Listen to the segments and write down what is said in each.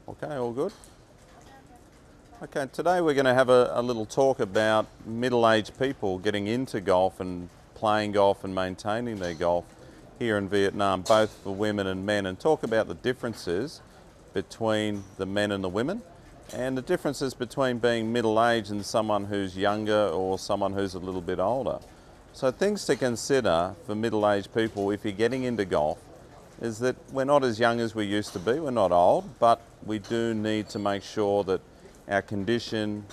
Okay, all good? Okay, today we're going to have a little talk about middle-aged people getting into golf and playing golf and maintaining their golf here in Vietnam, both for women and men, and talk about the differences between the men and the women and the differences between being middle-aged and someone who's younger or someone who's a little bit older. So things to consider for middle-aged people if you're getting into golf is that we're not as young as we used to be, we're not old, but we do need to make sure that our condition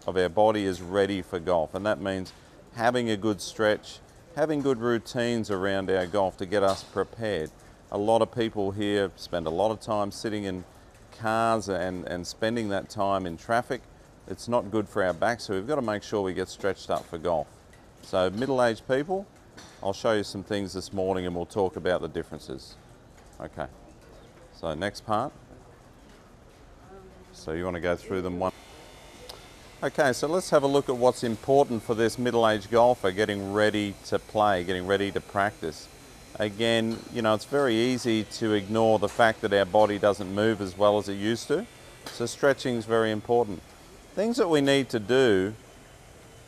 of our body is ready for golf, and that means having a good stretch, having good routines around our golf to get us prepared. A lot of people here spend a lot of time sitting in cars and spending that time in traffic. It's not good for our back, so we've got to make sure we get stretched up for golf. So middle-aged people, I'll show you some things this morning and we'll talk about the differences. Okay, so next part. So you want to go through them one. Okay, so let's have a look at what's important for this middle-aged golfer getting ready to play, getting ready to practice. Again, you know, it's very easy to ignore the fact that our body doesn't move as well as it used to. So stretching is very important. Things that we need to do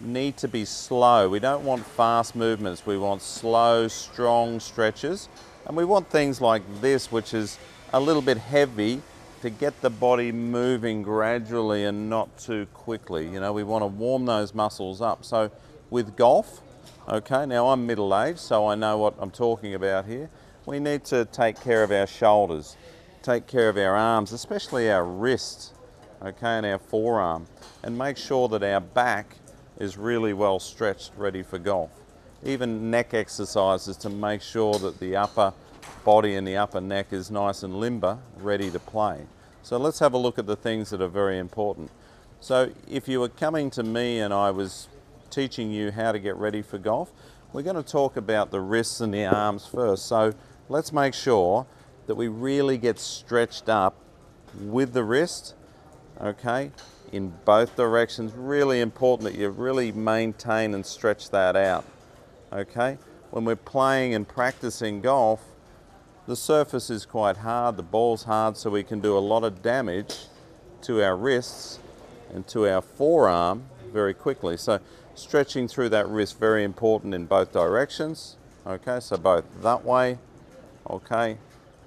need to be slow. We don't want fast movements. We want slow, strong stretches. And we want things like this, which is a little bit heavy, to get the body moving gradually and not too quickly. You know, we want to warm those muscles up. So with golf, okay, now I'm middle-aged, so I know what I'm talking about here. We need to take care of our shoulders, take care of our arms, especially our wrists, okay, and our forearm, and make sure that our back is really well stretched, ready for golf. Even neck exercises to make sure that the upper body and the upper neck is nice and limber, ready to play. So let's have a look at the things that are very important. So if you were coming to me and I was teaching you how to get ready for golf, we're going to talk about the wrists and the arms first. So let's make sure that we really get stretched up with the wrist, okay, in both directions. Really important that you really maintain and stretch that out, okay? When we're playing and practicing golf, the surface is quite hard, the ball's hard, so we can do a lot of damage to our wrists and to our forearm very quickly. So stretching through that wrist, very important in both directions, okay? So both that way, okay,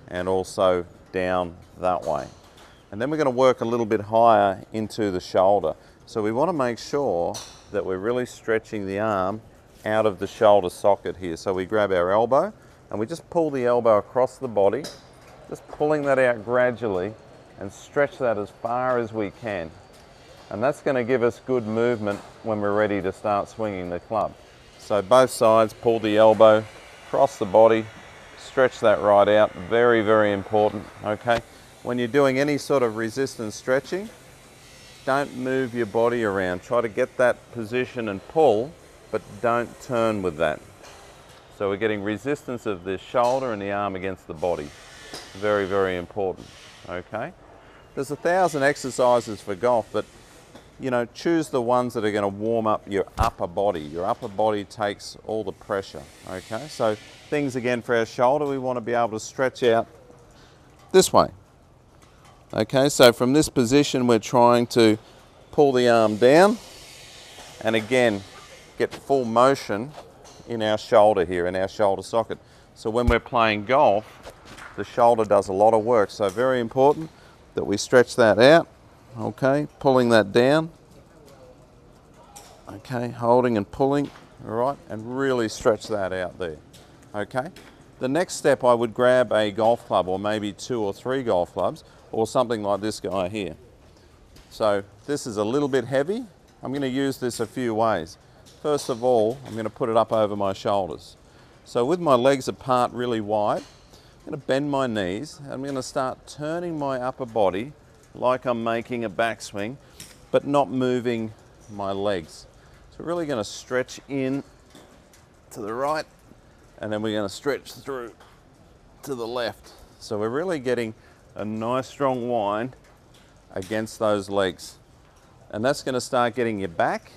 and also down that way. And then we're going to work a little bit higher into the shoulder. So we want to make sure that we're really stretching the arm out of the shoulder socket here. So we grab our elbow and we just pull the elbow across the body, just pulling that out gradually and stretch that as far as we can. And that's going to give us good movement when we're ready to start swinging the club. So both sides, pull the elbow across the body, stretch that right out. Very, very important, okay? When you're doing any sort of resistance stretching, don't move your body around. Try to get that position and pull, but don't turn with that. So we're getting resistance of the shoulder and the arm against the body. Very, very important, okay? There's 1,000 exercises for golf, but you know, choose the ones that are going to warm up your upper body. Your upper body takes all the pressure, okay? So things again for our shoulder, we want to be able to stretch out this way. Okay, so from this position we're trying to pull the arm down and again get full motion in our shoulder here, in our shoulder socket. So when we're playing golf, the shoulder does a lot of work. So very important that we stretch that out, okay, pulling that down, okay, holding and pulling, all right, and really stretch that out there, okay. The next step, I would grab a golf club or maybe 2 or 3 golf clubs or something like this guy here. So this is a little bit heavy. I'm going to use this a few ways. First of all, I'm going to put it up over my shoulders. So with my legs apart really wide, I'm going to bend my knees. I'm going to start turning my upper body like I'm making a backswing, but not moving my legs. So really going to stretch in to the right, and then we're going to stretch through to the left. So we're really getting a nice strong wind against those legs. And that's going to start getting your back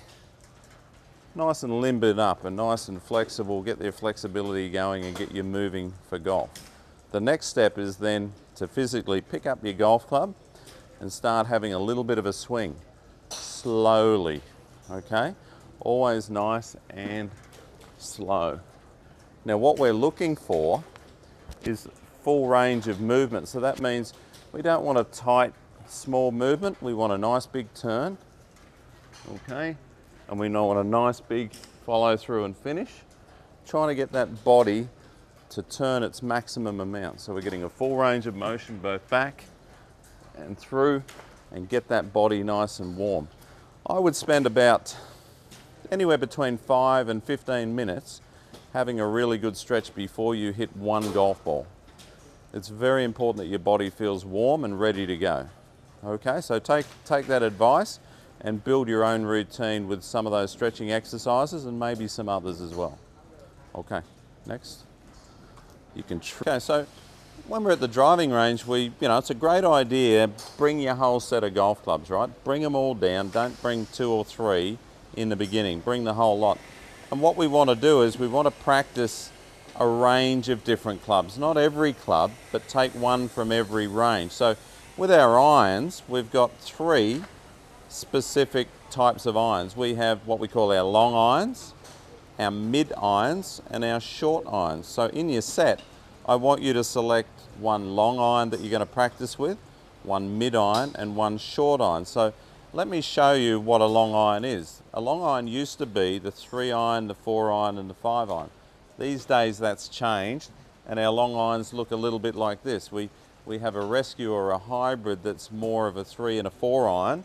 nice and limbered up and nice and flexible, get their flexibility going and get you moving for golf. The next step is then to physically pick up your golf club and start having a little bit of a swing. Slowly, okay? Always nice and slow. Now what we're looking for is full range of movement. So that means we don't want a tight, small movement. We want a nice big turn, okay? And we want a nice big follow through and finish. Trying to get that body to turn its maximum amount. So we're getting a full range of motion both back and through, and get that body nice and warm. I would spend about anywhere between 5 and 15 minutes having a really good stretch before you hit one golf ball. It's very important that your body feels warm and ready to go. Okay, so take that advice and build your own routine with some of those stretching exercises and maybe some others as well. Okay, next. You can okay, so when we're at the driving range, it's a great idea, bring your whole set of golf clubs, right? Bring them all down, don't bring 2 or 3 in the beginning, bring the whole lot. And what we want to do is we want to practice a range of different clubs. Not every club, but take one from every range. So with our irons, we've got 3 specific types of irons. We have what we call our long irons, our mid irons, and our short irons. So in your set, I want you to select one long iron that you're going to practice with, one mid iron, and one short iron. So let me show you what a long iron is. A long iron used to be the 3 iron, the 4 iron, and the 5 iron. These days that's changed, and our long irons look a little bit like this. We have a rescue or a hybrid that's more of a 3 and a 4 iron,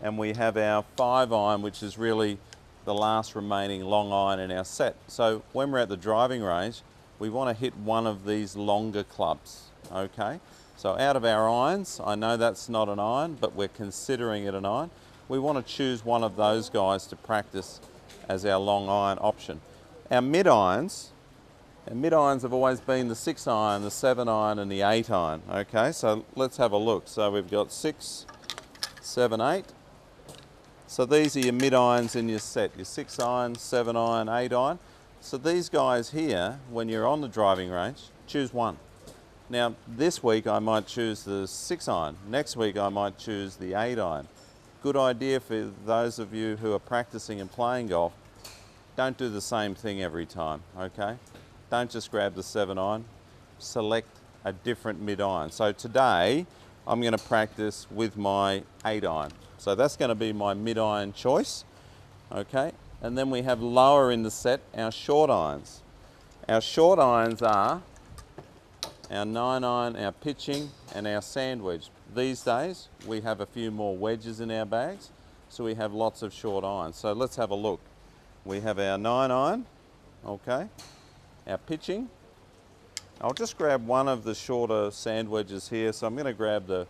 and we have our 5 iron, which is really the last remaining long iron in our set. So when we're at the driving range, we want to hit one of these longer clubs, okay? So out of our irons, I know that's not an iron, but we're considering it an iron. We want to choose one of those guys to practice as our long iron option. Our mid irons have always been the 6 iron, the 7 iron, and the 8 iron, okay? So let's have a look. So we've got 6, 7, 8. So these are your mid irons in your set, your 6 iron, 7 iron, 8 iron. So these guys here, when you're on the driving range, choose one. Now this week I might choose the 6 iron, next week I might choose the 8 iron. Good idea for those of you who are practicing and playing golf, don't do the same thing every time, okay? Don't just grab the 7 iron, select a different mid iron. So today I'm going to practice with my 8 iron. So that's going to be my mid iron choice, okay? And then we have lower in the set our short irons. Our short irons are our 9 iron, our pitching, and our sand wedge. These days we have a few more wedges in our bags, so we have lots of short irons. So let's have a look. We have our 9 iron, okay, our pitching. I'll just grab one of the shorter sand wedges here. So I'm going to grab the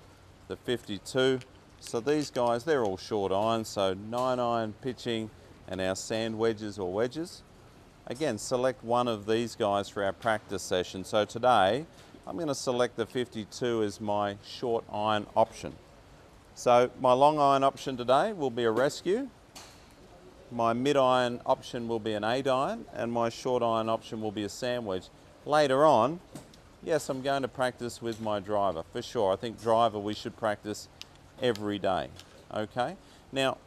52. So these guys, they're all short irons, so 9 iron pitching and our sand wedges or wedges. Again, select one of these guys for our practice session. So today, I'm going to select the 52 as my short iron option. So my long iron option today will be a rescue. My mid iron option will be an 8 iron, and my short iron option will be a sand wedge. Later on, yes, I'm going to practice with my driver, for sure. I think driver we should practice every day, okay? Now,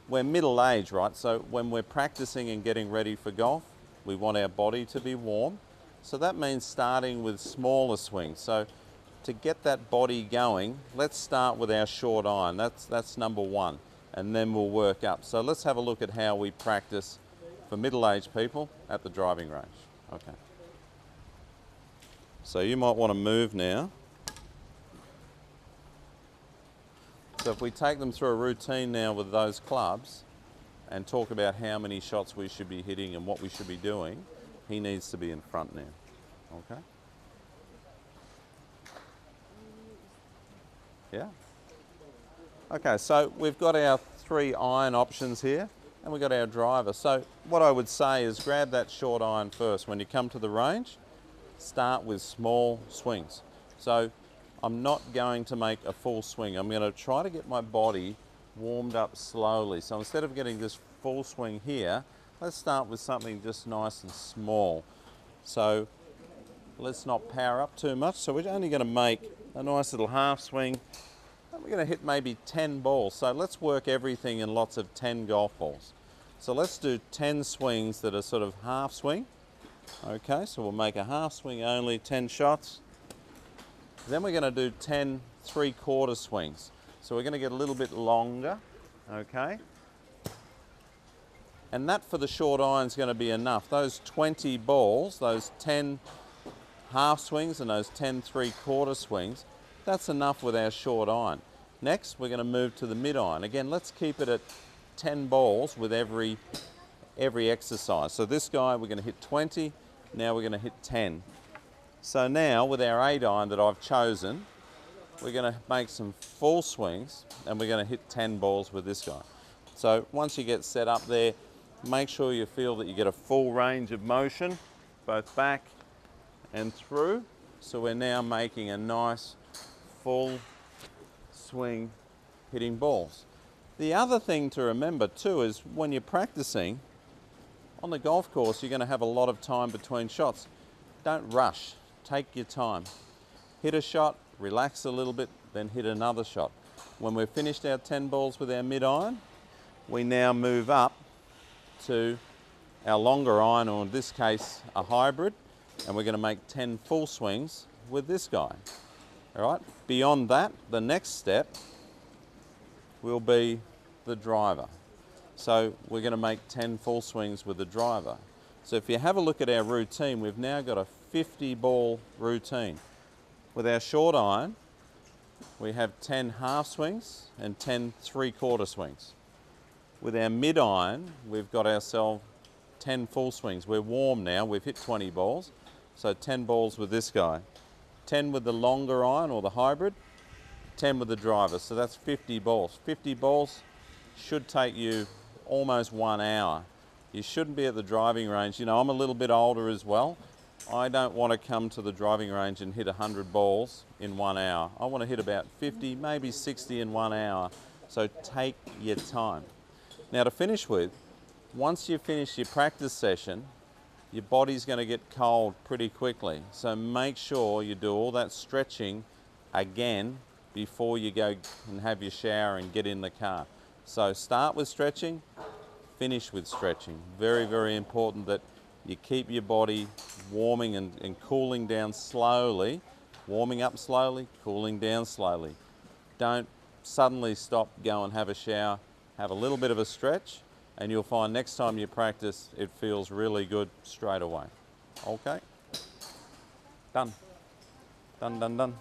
we're middle-aged, right? So when we're practicing and getting ready for golf, we want our body to be warm. So that means starting with smaller swings. So to get that body going, let's start with our short iron. That's number 1, and then we'll work up. So let's have a look at how we practice for middle-aged people at the driving range. Okay. So you might want to move now. So if we take them through a routine now with those clubs and talk about how many shots we should be hitting and what we should be doing, he needs to be in front now, okay? Yeah? Okay, so we've got our 3 iron options here and we've got our driver. So what I would say is grab that short iron first. When you come to the range, start with small swings. So I'm not going to make a full swing. I'm going to try to get my body warmed up slowly. So instead of getting this full swing here, let's start with something just nice and small. So let's not power up too much. So we're only going to make a nice little half swing, we're going to hit maybe 10 balls. So let's work everything in lots of 10 golf balls. So let's do 10 swings that are sort of half swing. Okay, so we'll make a half swing only, 10 shots. Then we're going to do 10 3/4 swings. So we're going to get a little bit longer, okay? And that for the short iron is going to be enough. Those 20 balls, those 10 half swings and those 10 3/4 swings, that's enough with our short iron. Next, we're going to move to the mid iron. Again, let's keep it at 10 balls with every exercise. So this guy, we're going to hit 20. Now we're going to hit 10. So now with our 8 iron that I've chosen, we're going to make some full swings and we're going to hit 10 balls with this guy. So once you get set up there, make sure you feel that you get a full range of motion, both back and through. So we're now making a nice full swing hitting balls. The other thing to remember too is when you're practicing on the golf course, you're going to have a lot of time between shots. Don't rush, take your time. Hit a shot, relax a little bit, then hit another shot. When we've finished our 10 balls with our mid iron, we now move up to our longer iron, or in this case a hybrid, and we're going to make 10 full swings with this guy. All right, beyond that, the next step will be the driver. So we're going to make 10 full swings with the driver. So if you have a look at our routine, we've now got a 50 ball routine. With our short iron, we have 10 half swings and 10 3/4 swings. With our mid iron, we've got ourselves 10 full swings. We're warm now, we've hit 20 balls. So 10 balls with this guy. 10 with the longer iron or the hybrid, 10 with the driver. So that's 50 balls. 50 balls should take you almost 1 hour. You shouldn't be at the driving range. You know, I'm a little bit older as well. I don't want to come to the driving range and hit 100 balls in 1 hour. I want to hit about 50, maybe 60 in 1 hour. So take your time. Now to finish with, once you finish your practice session, your body's going to get cold pretty quickly. So make sure you do all that stretching again before you go and have your shower and get in the car. So start with stretching, finish with stretching. Very, very important that you keep your body warming and cooling down slowly, warming up slowly, cooling down slowly. Don't suddenly stop, go and have a shower, have a little bit of a stretch, and you'll find next time you practice, it feels really good straight away. Okay? Done. Done, done, done.